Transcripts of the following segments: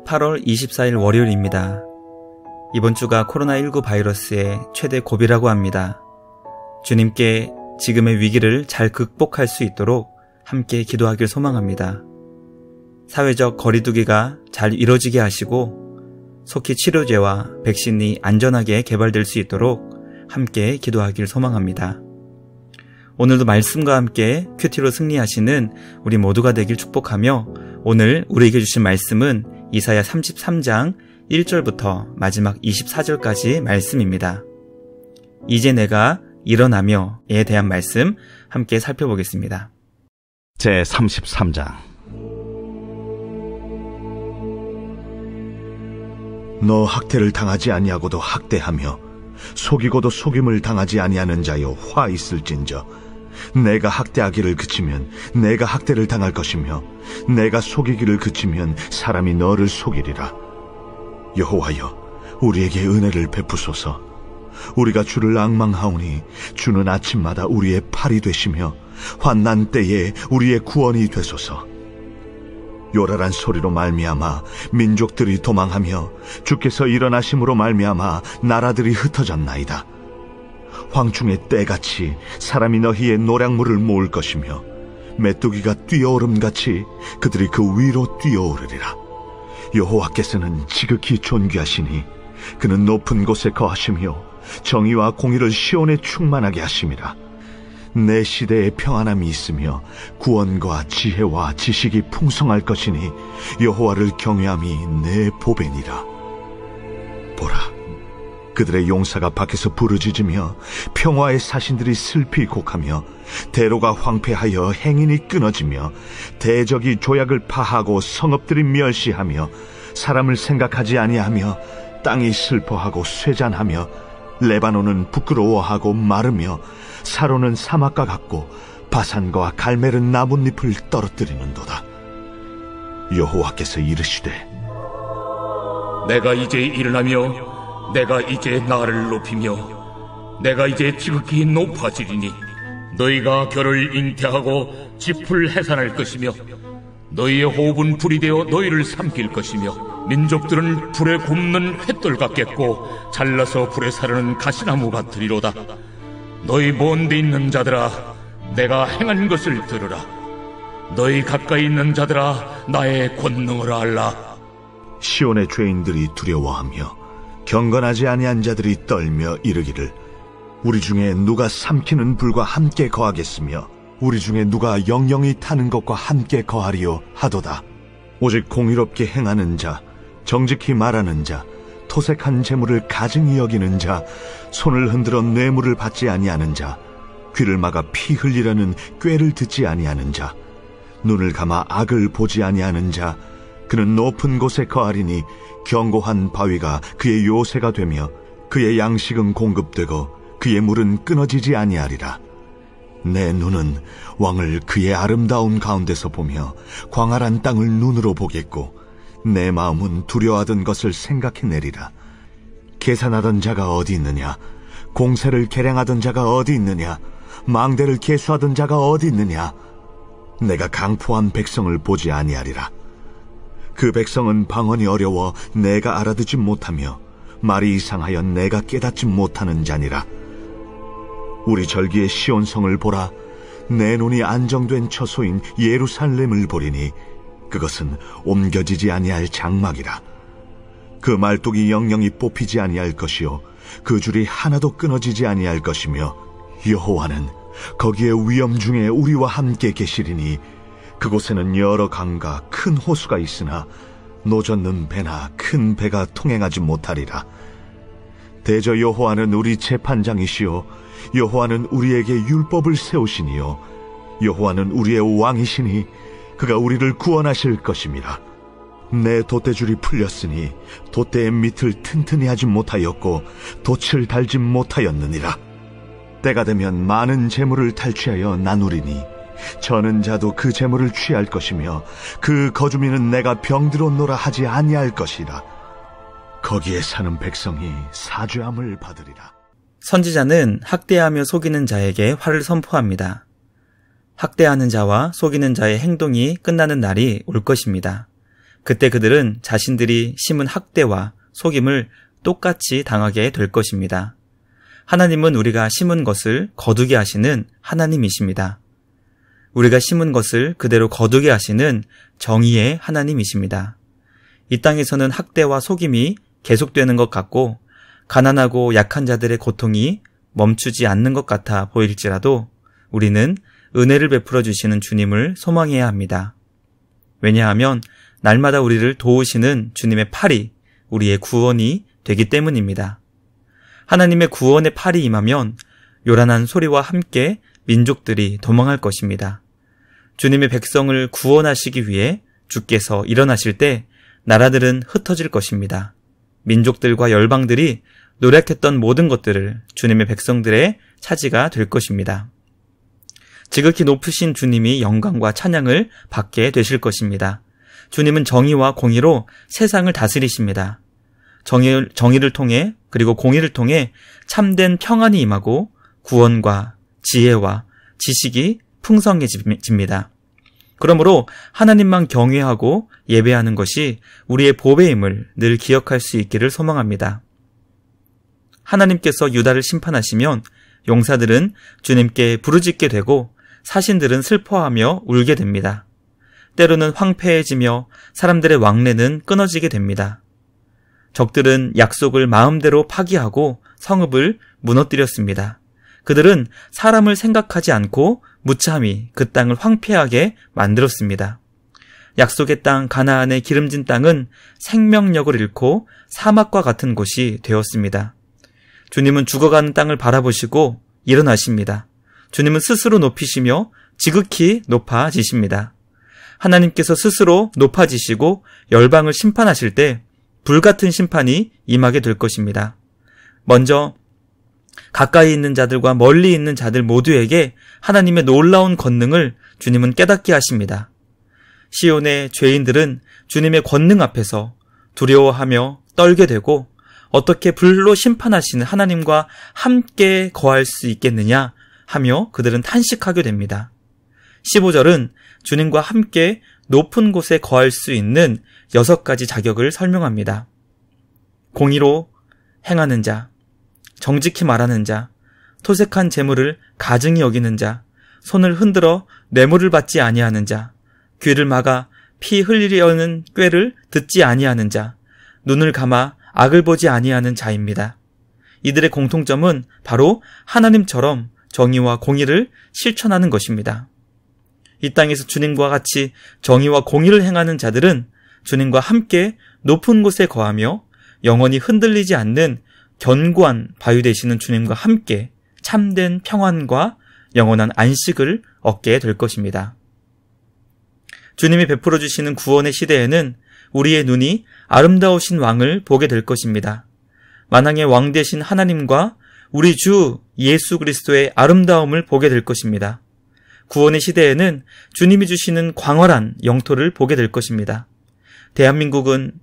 8월 24일 월요일입니다. 이번 주가 코로나19 바이러스의 최대 고비라고 합니다. 주님께 지금의 위기를 잘 극복할 수 있도록 함께 기도하길 소망합니다. 사회적 거리두기가 잘 이뤄지게 하시고 속히 치료제와 백신이 안전하게 개발될 수 있도록 함께 기도하길 소망합니다. 오늘도 말씀과 함께 큐티로 승리하시는 우리 모두가 되길 축복하며 오늘 우리에게 주신 말씀은 이사야 33장 1절부터 마지막 24절까지 말씀입니다. 이제 내가 일어나며에 대한 말씀 함께 살펴보겠습니다. 제 33장. 너 학대를 당하지 아니하고도 학대하며 속이고도 속임을 당하지 아니하는 자여 화 있을진저. 내가 학대하기를 그치면 내가 학대를 당할 것이며 내가 속이기를 그치면 사람이 너를 속이리라. 여호와여, 우리에게 은혜를 베푸소서. 우리가 주를 앙망하오니 주는 아침마다 우리의 팔이 되시며 환난 때에 우리의 구원이 되소서. 요란한 소리로 말미암아 민족들이 도망하며 주께서 일어나심으로 말미암아 나라들이 흩어졌나이다. 황충의 때같이 사람이 너희의 노량물을 모을 것이며 메뚜기가 뛰어오름같이 그들이 그 위로 뛰어오르리라. 여호와께서는 지극히 존귀하시니 그는 높은 곳에 거하시며 정의와 공의를 시온에 충만하게 하심이라. 내 시대에 평안함이 있으며 구원과 지혜와 지식이 풍성할 것이니 여호와를 경외함이 내 보배니라. 보라, 그들의 용사가 밖에서 부르짖으며 평화의 사신들이 슬피 곡하며 대로가 황폐하여 행인이 끊어지며 대적이 조약을 파하고 성읍들이 멸시하며 사람을 생각하지 아니하며 땅이 슬퍼하고 쇠잔하며 레바논은 부끄러워하고 마르며 사로는 사막과 같고 바산과 갈멜은 나뭇잎을 떨어뜨리는도다. 여호와께서 이르시되 내가 이제 일어나며 내가 이제 나를 높이며 내가 이제 지극히 높아지리니 너희가 결을 잉태하고 짚을 해산할 것이며 너희의 호흡은 불이 되어 너희를 삼킬 것이며 민족들은 불에 굽는 횃돌 같겠고 잘라서 불에 사르는 가시나무 같으리로다. 너희 먼 데 있는 자들아, 내가 행한 것을 들으라. 너희 가까이 있는 자들아, 나의 권능을 알라. 시온의 죄인들이 두려워하며 경건하지 아니한 자들이 떨며 이르기를 우리 중에 누가 삼키는 불과 함께 거하겠으며 우리 중에 누가 영영이 타는 것과 함께 거하리요 하도다. 오직 공의롭게 행하는 자, 정직히 말하는 자, 토색한 재물을 가증히 여기는 자, 손을 흔들어 뇌물을 받지 아니하는 자, 귀를 막아 피 흘리려는 꾀를 듣지 아니하는 자, 눈을 감아 악을 보지 아니하는 자, 그는 높은 곳에 거하리니 견고한 바위가 그의 요새가 되며 그의 양식은 공급되고 그의 물은 끊어지지 아니하리라. 내 눈은 왕을 그의 아름다운 가운데서 보며 광활한 땅을 눈으로 보겠고 내 마음은 두려워하던 것을 생각해내리라. 계산하던 자가 어디 있느냐? 공세를 계량하던 자가 어디 있느냐? 망대를 계수하던 자가 어디 있느냐? 내가 강포한 백성을 보지 아니하리라. 그 백성은 방언이 어려워 내가 알아듣지 못하며 말이 이상하여 내가 깨닫지 못하는 자니라. 우리 절기의 시온성을 보라. 내 눈이 안정된 처소인 예루살렘을 보리니 그것은 옮겨지지 아니할 장막이라. 그 말뚝이 영영이 뽑히지 아니할 것이요 그 줄이 하나도 끊어지지 아니할 것이며 여호와는 거기에 위엄 중에 우리와 함께 계시리니 그곳에는 여러 강과 큰 호수가 있으나 노젓는 배나 큰 배가 통행하지 못하리라. 대저 여호와는 우리 재판장이시요 여호와는 우리에게 율법을 세우시니요 여호와는 우리의 왕이시니 그가 우리를 구원하실 것입니다. 내 돛대줄이 풀렸으니 돛대의 밑을 튼튼히 하지 못하였고 돛을 달지 못하였느니라. 때가 되면 많은 재물을 탈취하여 나누리니 저는 자도 그 재물을 취할 것이며 그 거주민은 내가 병들었노라 하지 아니할 것이라. 거기에 사는 백성이 사죄함을 받으리라. 선지자는 학대하며 속이는 자에게 화를 선포합니다. 학대하는 자와 속이는 자의 행동이 끝나는 날이 올 것입니다. 그때 그들은 자신들이 심은 학대와 속임을 똑같이 당하게 될 것입니다. 하나님은 우리가 심은 것을 거두게 하시는 하나님이십니다. 우리가 심은 것을 그대로 거두게 하시는 정의의 하나님이십니다. 이 땅에서는 학대와 속임이 계속되는 것 같고 가난하고 약한 자들의 고통이 멈추지 않는 것 같아 보일지라도 우리는 은혜를 베풀어 주시는 주님을 소망해야 합니다. 왜냐하면 날마다 우리를 도우시는 주님의 팔이 우리의 구원이 되기 때문입니다. 하나님의 구원의 팔이 임하면 요란한 소리와 함께 민족들이 도망할 것입니다. 주님의 백성을 구원하시기 위해 주께서 일어나실 때 나라들은 흩어질 것입니다. 민족들과 열방들이 노력했던 모든 것들을 주님의 백성들의 차지가 될 것입니다. 지극히 높으신 주님이 영광과 찬양을 받게 되실 것입니다. 주님은 정의와 공의로 세상을 다스리십니다. 정의를 통해 그리고 공의를 통해 참된 평안이 임하고 구원과 지혜와 지식이 풍성해집니다. 그러므로 하나님만 경외하고 예배하는 것이 우리의 보배임을 늘 기억할 수 있기를 소망합니다. 하나님께서 유다를 심판하시면 용사들은 주님께 부르짖게 되고 사신들은 슬퍼하며 울게 됩니다. 때로는 황폐해지며 사람들의 왕래는 끊어지게 됩니다. 적들은 약속을 마음대로 파기하고 성읍을 무너뜨렸습니다. 그들은 사람을 생각하지 않고 무참히 그 땅을 황폐하게 만들었습니다. 약속의 땅 가나안의 기름진 땅은 생명력을 잃고 사막과 같은 곳이 되었습니다. 주님은 죽어가는 땅을 바라보시고 일어나십니다. 주님은 스스로 높이시며 지극히 높아지십니다. 하나님께서 스스로 높아지시고 열방을 심판하실 때 불같은 심판이 임하게 될 것입니다. 먼저 가까이 있는 자들과 멀리 있는 자들 모두에게 하나님의 놀라운 권능을 주님은 깨닫게 하십니다. 시온의 죄인들은 주님의 권능 앞에서 두려워하며 떨게 되고 어떻게 불로 심판하시는 하나님과 함께 거할 수 있겠느냐 하며 그들은 탄식하게 됩니다. 15절은 주님과 함께 높은 곳에 거할 수 있는 6가지 자격을 설명합니다. 공의로 행하는 자, 정직히 말하는 자, 토색한 재물을 가증히 여기는 자, 손을 흔들어 뇌물을 받지 아니하는 자, 귀를 막아 피 흘리려는 꾀를 듣지 아니하는 자, 눈을 감아 악을 보지 아니하는 자입니다. 이들의 공통점은 바로 하나님처럼 정의와 공의를 실천하는 것입니다. 이 땅에서 주님과 같이 정의와 공의를 행하는 자들은 주님과 함께 높은 곳에 거하며 영원히 흔들리지 않는 견고한 바위 되시는 주님과 함께 참된 평안과 영원한 안식을 얻게 될 것입니다. 주님이 베풀어 주시는 구원의 시대에는 우리의 눈이 아름다우신 왕을 보게 될 것입니다. 만왕의 왕 되신 하나님과 우리 주 예수 그리스도의 아름다움을 보게 될 것입니다. 구원의 시대에는 주님이 주시는 광활한 영토를 보게 될 것입니다. 대한민국은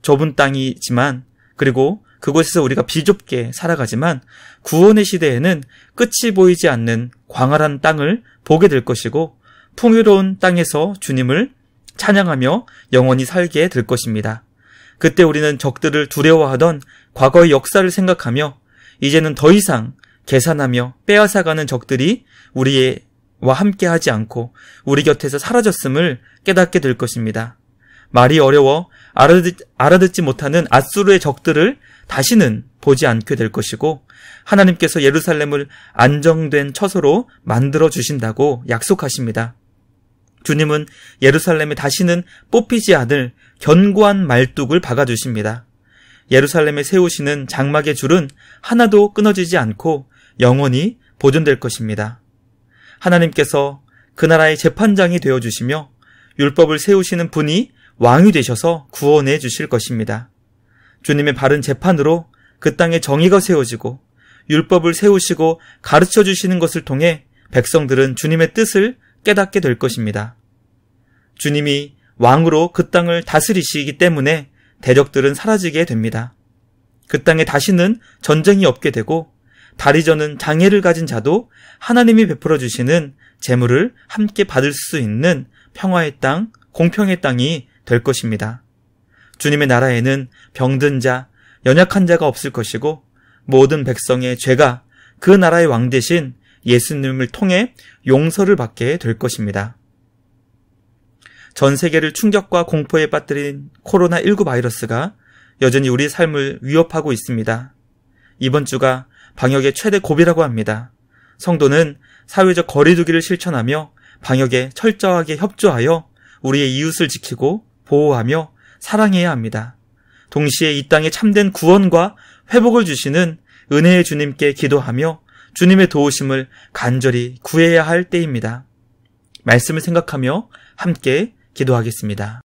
좁은 땅이지만 그리고 그곳에서 우리가 비좁게 살아가지만 구원의 시대에는 끝이 보이지 않는 광활한 땅을 보게 될 것이고 풍요로운 땅에서 주님을 찬양하며 영원히 살게 될 것입니다. 그때 우리는 적들을 두려워하던 과거의 역사를 생각하며 이제는 더 이상 계산하며 빼앗아가는 적들이 우리와 함께하지 않고 우리 곁에서 사라졌음을 깨닫게 될 것입니다. 말이 어려워 알아듣지 못하는 앗수르의 적들을 다시는 보지 않게 될 것이고 하나님께서 예루살렘을 안정된 처소로 만들어 주신다고 약속하십니다. 주님은 예루살렘에 다시는 뽑히지 않을 견고한 말뚝을 박아주십니다. 예루살렘에 세우시는 장막의 줄은 하나도 끊어지지 않고 영원히 보존될 것입니다. 하나님께서 그 나라의 재판장이 되어주시며 율법을 세우시는 분이 왕이 되셔서 구원해 주실 것입니다. 주님의 바른 재판으로 그 땅에 정의가 세워지고 율법을 세우시고 가르쳐 주시는 것을 통해 백성들은 주님의 뜻을 깨닫게 될 것입니다. 주님이 왕으로 그 땅을 다스리시기 때문에 대적들은 사라지게 됩니다. 그 땅에 다시는 전쟁이 없게 되고 다리 저는 장애를 가진 자도 하나님이 베풀어 주시는 재물을 함께 받을 수 있는 평화의 땅, 공평의 땅이 될 것입니다. 주님의 나라에는 병든 자, 연약한 자가 없을 것이고 모든 백성의 죄가 그 나라의 왕 대신 예수님을 통해 용서를 받게 될 것입니다. 전 세계를 충격과 공포에 빠뜨린 코로나19 바이러스가 여전히 우리 삶을 위협하고 있습니다. 이번 주가 방역의 최대 고비라고 합니다. 성도는 사회적 거리두기를 실천하며 방역에 철저하게 협조하여 우리의 이웃을 지키고 보호하며 사랑해야 합니다. 동시에 이 땅에 참된 구원과 회복을 주시는 은혜의 주님께 기도하며 주님의 도우심을 간절히 구해야 할 때입니다. 말씀을 생각하며 함께 기도하겠습니다.